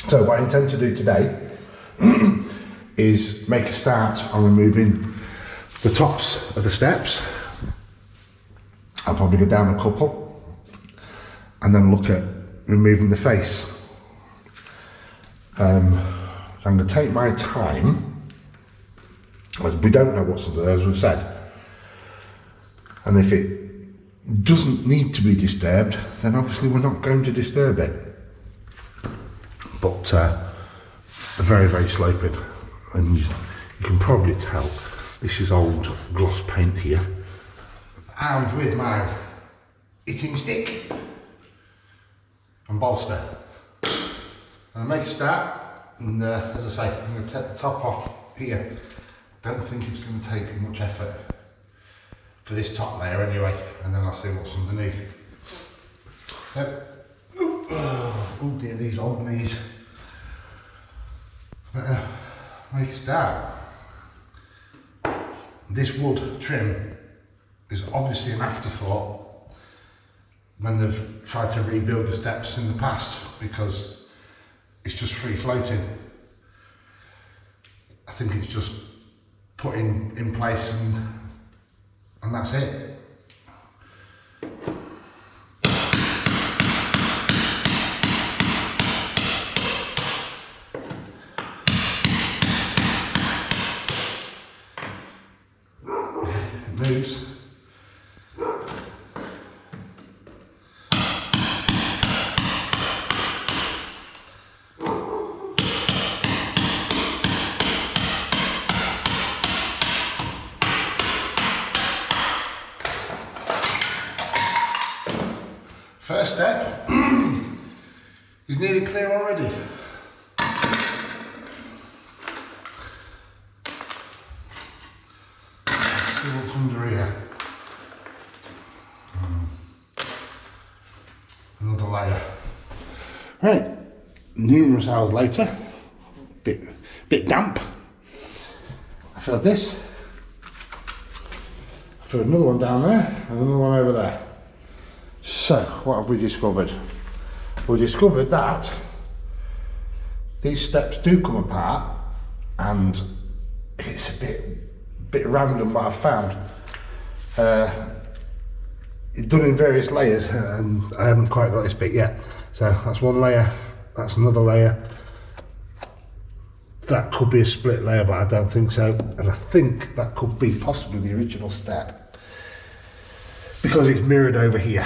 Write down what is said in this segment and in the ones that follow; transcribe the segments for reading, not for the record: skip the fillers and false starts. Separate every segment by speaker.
Speaker 1: So what I intend to do today is make a start on removing the tops of the steps. I'll probably go down a couple and then look at removing the face. I'm going to take my time, as we don't know what's under there, as we've said. And if it doesn't need to be disturbed, then obviously we're not going to disturb it. But very, very sloping. And you can probably tell this is old gloss paint here. And with my hitting stick and bolster. I'll make a start, and as I say, I'm going to take the top off here. Don't think it's going to take much effort for this top layer anyway, and then I'll see what's underneath. So, oh dear, these old knees. But make a start. This wood trim is obviously an afterthought when they've tried to rebuild the steps in the past, because it's just free floating. I think it's just put in place and that's it. It moves. First step is nearly clear already. Let's see what's under here. Another layer. Right, numerous hours later, bit damp. I filled this. I filled another one down there and another one over there. So, what have we discovered? We discovered that these steps do come apart, and it's a bit random what I've found. It's done in various layers, and I haven't quite got this bit yet. So that's one layer, that's another layer. That could be a split layer, but I don't think so. And I think that could be possibly the original step, because it's mirrored over here.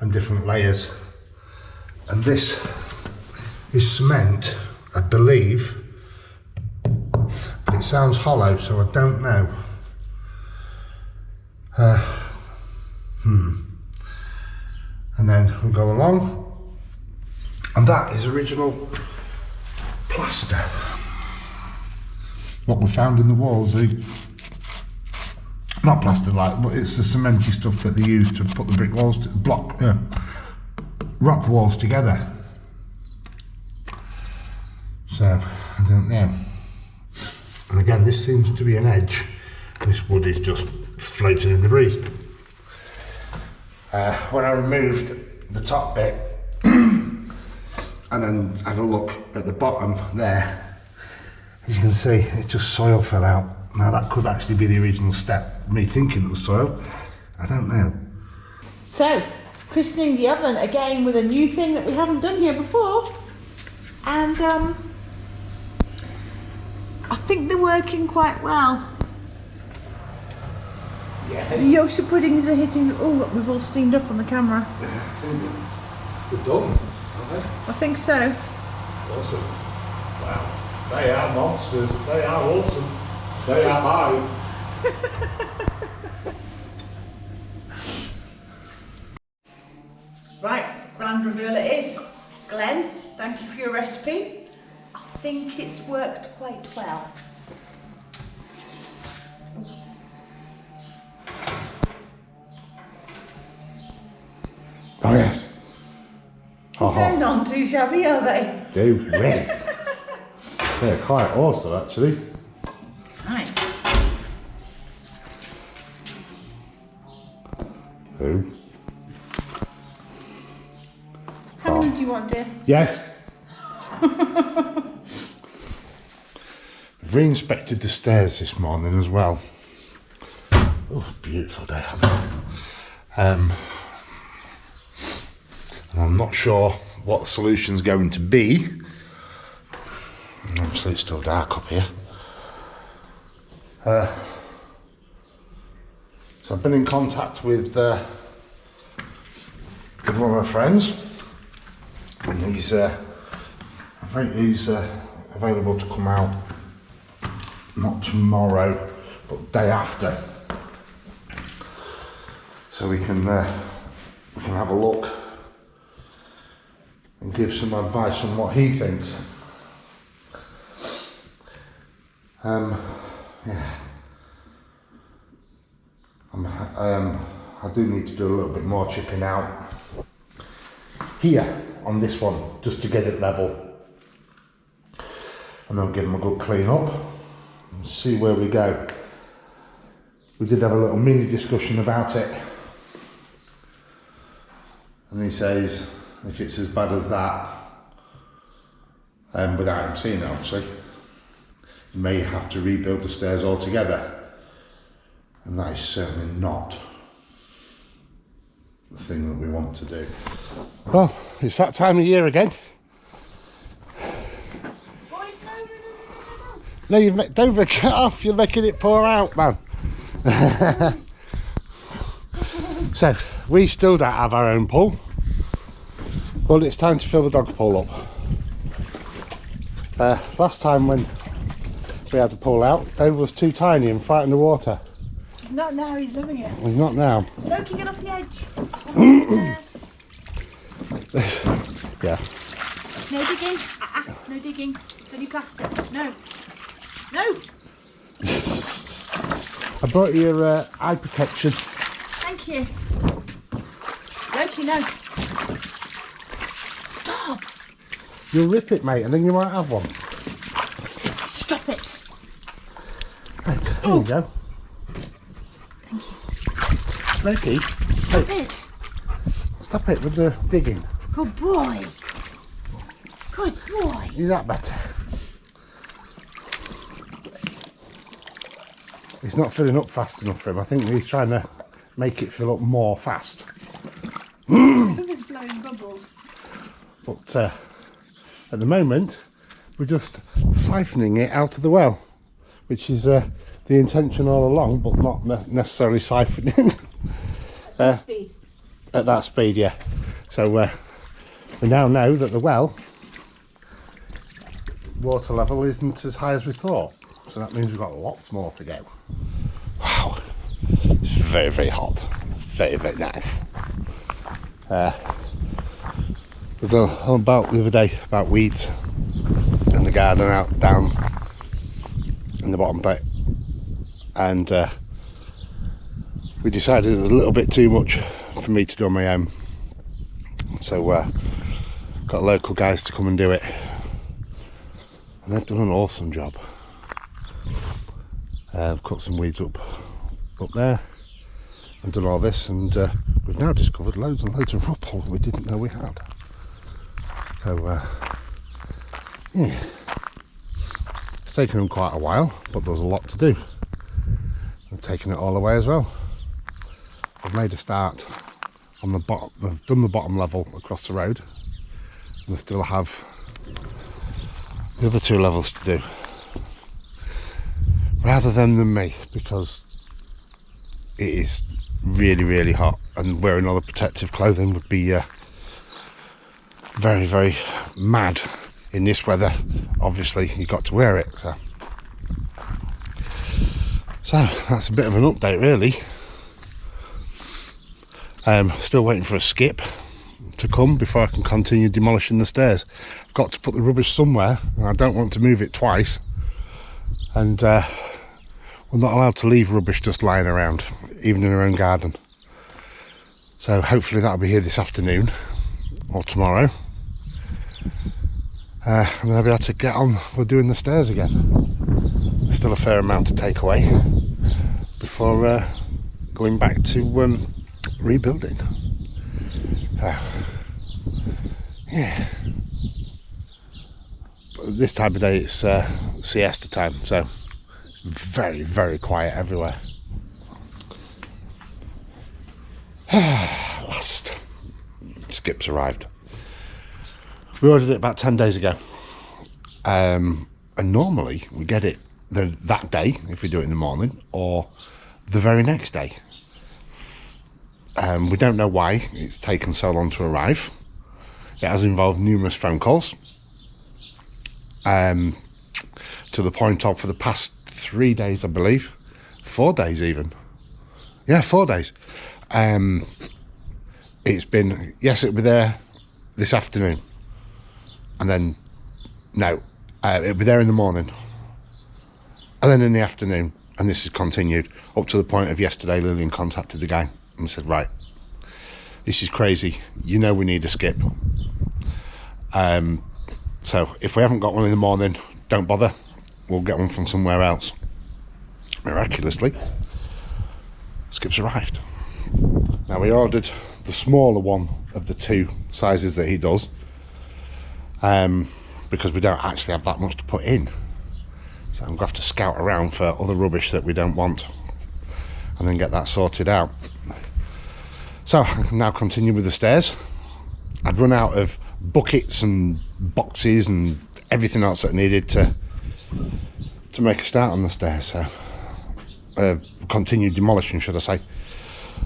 Speaker 1: And different layers, and this is cement, I believe, but it sounds hollow, so I don't know. And then we'll go along, and that is original plaster. What we found in the walls, not plaster like, but it's the cementy stuff that they use to put the brick walls, rock walls together. So, I don't know. And again, this seems to be an edge. This wood is just floating in the breeze. When I removed the top bit, and then had a look at the bottom there, as you can see, it's just soil fell out. Now that could actually be the original step, me thinking it was soil, I don't know.
Speaker 2: So, christening the oven again with a new thing that we haven't done here before, and I think they're working quite well.
Speaker 1: Yes.
Speaker 2: The Yorkshire puddings are hitting, oh, we've all steamed up on the camera.
Speaker 1: I think they're done, aren't they?
Speaker 2: I think so.
Speaker 1: Awesome. Wow. They are monsters, they are awesome. They are mine.
Speaker 2: Right, grand reveal it is. Glenn, thank you for your recipe. I think it's worked quite well.
Speaker 1: Oh yes.
Speaker 2: They're none too shabby, are they?
Speaker 1: Do really. They're quite awesome actually.
Speaker 2: Right.
Speaker 1: Who?
Speaker 2: How many do you want, dear?
Speaker 1: Yes. We've re-inspected the stairs this morning as well. Oh, beautiful day. And I'm not sure what the solution's going to be. Obviously it's still dark up here. So I've been in contact with one of my friends, and he's available to come out not tomorrow but day after, so we can have a look and give some advice on what he thinks. Yeah. I do need to do a little bit more chipping out here on this one, just to get it level, and then give them a good clean up and see where we go. We did have a little mini discussion about it, and he says if it's as bad as that, without him seeing it obviously, you may have to rebuild the stairs altogether. And that is certainly not the thing that we want to do. Well, it's that time of year again.
Speaker 2: Boys,
Speaker 1: No, don't get off, you're making it pour out, man. So, we still don't have our own pool. Well, it's time to fill the dog pool up. Last time when we had the pool out, Dave was too tiny and frightened of water.
Speaker 2: He's not now, he's loving it.
Speaker 1: He's not now.
Speaker 2: Loki, get off the edge. Oh, yes.
Speaker 1: Yeah.
Speaker 2: No digging. No digging. It's only plastic. No. No.
Speaker 1: I brought your eye protection.
Speaker 2: Thank you. Loki, no. Stop.
Speaker 1: You'll rip it, mate, and then you might have one.
Speaker 2: Stop it.
Speaker 1: Right, there you go. Loki,
Speaker 2: Stop it.
Speaker 1: Stop it with the digging.
Speaker 2: Good boy. Good boy.
Speaker 1: Is that better? It's not filling up fast enough for him. I think he's trying to make it fill up more fast.
Speaker 2: He's blowing bubbles.
Speaker 1: But at the moment, we're just siphoning it out of the well, which is the intention all along, but not necessarily siphoning.
Speaker 2: Speed.
Speaker 1: At that speed, yeah. So we now know that the well water level isn't as high as we thought, so that means we've got lots more to go. Wow, it's very, very hot. Very, very nice. There's all about the other day about weeds in the garden out down in the bottom bit, and we decided it was a little bit too much for me to do on my own, so got local guys to come and do it, and they've done an awesome job. I've cut some weeds up there and done all this, and we've now discovered loads and loads of rubble we didn't know we had. So yeah, it's taken them quite a while, but there's a lot to do. I've taken it all away as well. I've made a start on the bottom. I've done the bottom level across the road, and I still have the other two levels to do. Rather than me, because it is really, really hot, and wearing all the protective clothing would be very, very mad in this weather. Obviously, you've got to wear it. So that's a bit of an update, really. Still waiting for a skip to come before I can continue demolishing the stairs. I've got to put the rubbish somewhere, and I don't want to move it twice. And we're not allowed to leave rubbish just lying around, even in our own garden. So hopefully that'll be here this afternoon or tomorrow. And then I'll be able to get on with doing the stairs again. There's still a fair amount to take away before going back to rebuilding. Yeah. this time of day it's siesta time, so very, very quiet everywhere. Last skip's arrived. We ordered it about 10 days ago, and normally we get it that day if we do it in the morning, or the very next day. We don't know why it's taken so long to arrive. It has involved numerous phone calls, to the point of, for the past 3 days, I believe, 4 days even. Yeah, 4 days. It's been, yes, it'll be there this afternoon, and then no, it'll be there in the morning, and then in the afternoon, and this has continued up to the point of yesterday. Lillian contacted the guy and said, right, this is crazy, you know we need a skip, so if we haven't got one in the morning, don't bother, we'll get one from somewhere else. Miraculously, skip's arrived. Now, we ordered the smaller one of the 2 sizes that he does, because we don't actually have that much to put in, so I'm going to have to scout around for other rubbish that we don't want and then get that sorted out. So I can now continue with the stairs. I'd run out of buckets and boxes and everything else that I needed to make a start on the stairs, so continue demolishing, should I say.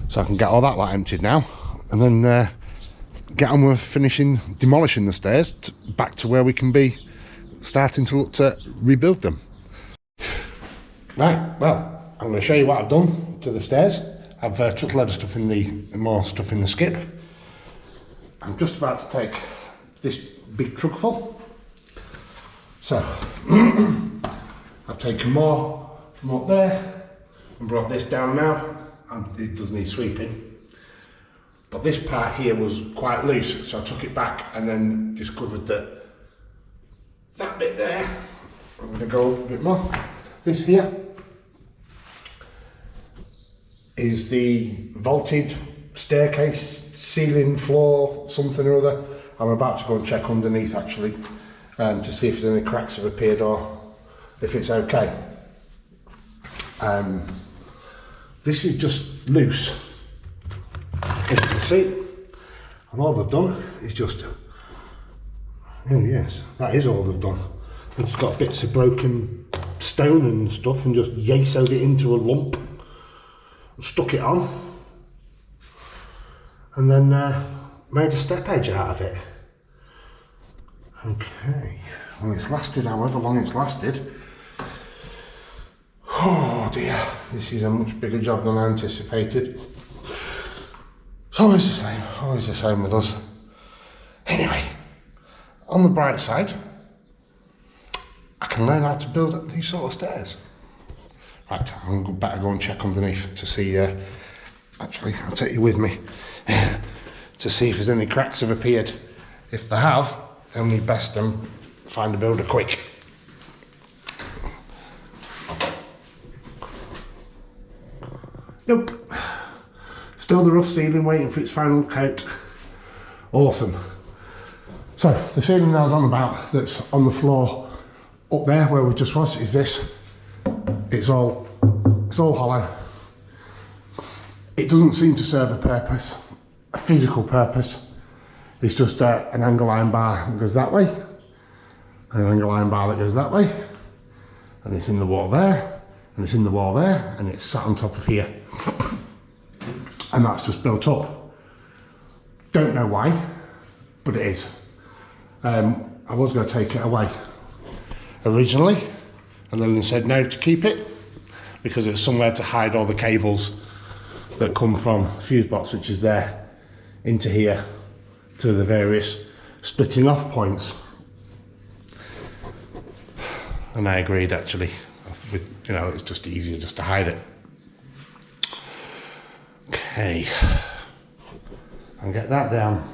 Speaker 1: So I can get all that lot emptied now, and then get on with demolishing the stairs back to where we can be starting to look to rebuild them. Right, well, I'm going to show you what I've done to the stairs. I've chucked a load of stuff more stuff in the skip. I'm just about to take this big truck full. So I've taken more from up there and brought this down now, and it does need sweeping. But this part here was quite loose, so I took it back and then discovered that that bit there, I'm going to go a bit more. This here is the vaulted staircase, ceiling, floor, something or other. I'm about to go and check underneath actually, to see if there's any cracks have appeared or if it's okay. This is just loose, as you can see, and all they've done is just, oh yes, that is all they've done. They've just got bits of broken stone and stuff and just yesoed it into a lump, stuck it on, and then made a step edge out of it. Okay, well, it's lasted however long it's lasted. Oh dear, this is a much bigger job than I anticipated. It's always the same with us. Anyway, on the bright side, I can learn how to build these sort of stairs. Right, I'm better go and check underneath to see, actually I'll take you with me, to see if there's any cracks have appeared. If they have, then we best find a builder quick. Nope, still the rough ceiling waiting for its final coat. Awesome. So the ceiling I was on about that's on the floor up there where we just was is this. It's all hollow. It doesn't seem to serve a purpose, a physical purpose. It's just an angle iron bar that goes that way, and an angle iron bar that goes that way, and it's in the wall there, and it's in the wall there, and it's sat on top of here. And that's just built up. Don't know why, but it is. I was going to take it away originally, and then they said no to keep it because it's somewhere to hide all the cables that come from the fuse box, which is there, into here to the various splitting off points. And I agreed actually, with, you know, it's just easier just to hide it. Okay, and get that down.